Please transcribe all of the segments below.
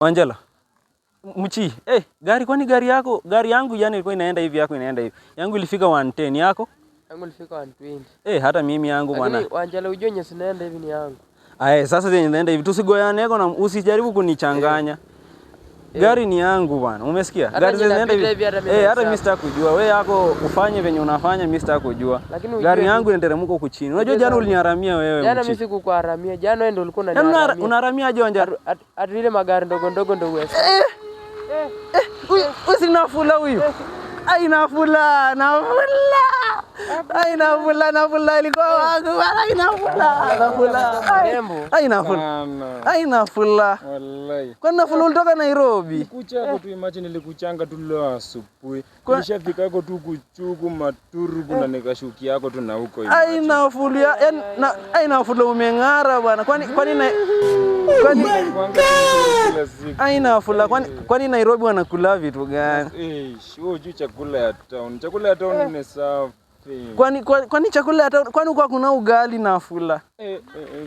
Angela. Mchi, gari kwani gari yangu yani ilikuwa inaenda hivi yako inaenda hivi. Yangu ilifika 110 yako? Yangu ilifika 120. Hata mimi yangu bwana. Lakini Angela ujue nye sinaenda hivi ni yangu. Sasa zenye inaenda hivi tusigoyane yako na usijaribu kunichanganya. Gari ni yangu bwana. Umesikia? Gari zinaenda hivi. Hata mimi sitaki kujua. Wewe yako ufanye venye unafanya mimi sitaki kujua. Gari yangu inateremka huko chini. Unajua jana uliniharamia wewe. Jana mimi sikukuharamia. Jana wewe ndio ulikuwa unaniharamia. Unaharamia aje Angela? Ati ile magari ndogo ndio wewe. Usinafula huyu. Nafula ilikuwa wangu. Nafula. Wallahi. Kwa nafula ulitoka Nairobi. Kuchako tu imagine nilikuchanga tu leo asubuhi. Nilishafika huko tu kuchuku maturu kuna nikashukia yako tu na huko hivi. Nafula umeng'ara bwana. Kwani Nairobi wanakula vitu gani? Wewe juu chakula ya town. Chakula ya town ni safi. Kwani chakula ya town kwani kwa kuna ugali Nafula?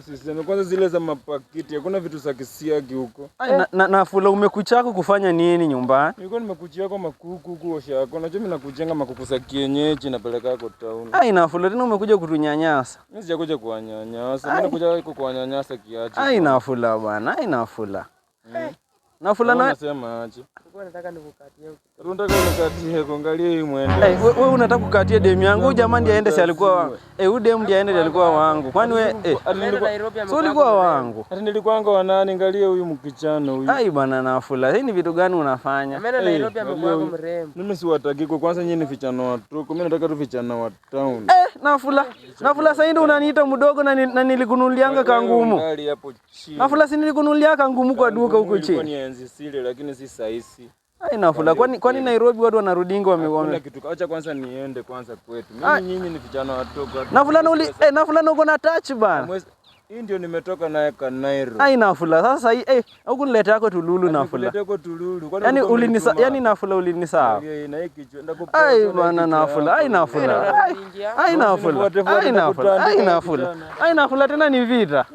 Sisi kwanza zile za mapakiti. Hakuna vitu za kisiagi huko. Nafula umekuchako kufanya nini nyumbani? Nilikuwa nimekuchia kwa makuku kuosha yako. Unajua mimi nakujenga makuku za kienyeji napeleka yako town. Nafula tena umekuja kutunyanyasa. Mimi sijakuja kuwanyanyasa. Mimi nakuja huko kuwanyanyasa kiaje. Nafula bwana. Nafula. Nafula na unasema aje? Nilikuwa nataka nikukatie huko. Unataka nikukatie kuangalia hii mwendo. Wewe unataka kukatia demu yangu. Huyu jamaa ndiye aende si alikuwa wangu. Huyu demu ndiye aende alikuwa wangu. Kwani wewe si ulikuwa wangu? Hata nilikuanga wa nani angalia huyu mkichana huyu. Bwana Nafula. Hii ni vitu gani unafanya? Ameenda Nairobi amekuwa mrembo. Mimi siwataki kwa kwanza nyinyi ni vijana wa toko. Mimi nataka tu vijana wa town. Nafula sasa ndio unaniita mdogo na nilikununulianga kangumu. Nafula si nilikununulia kangumu kwa duka huko chini. Kwa ni enzi sile lakini si saisi. Nafula kwani Nairobi watu wanarudinga wamegoma. Acha kwanza niende kwanza kwetu. Mimi nyinyi ni vijana wa toko. Nafula uko na touch bana. Hii ndio nimetoka naye Kanairo. Nafula sasa hii huku nileta yako Tululu Nafula. Nileta yako Tululu. Yaani Nafula ulinisaa. Bwana Nafula. Nafula tena ni vita.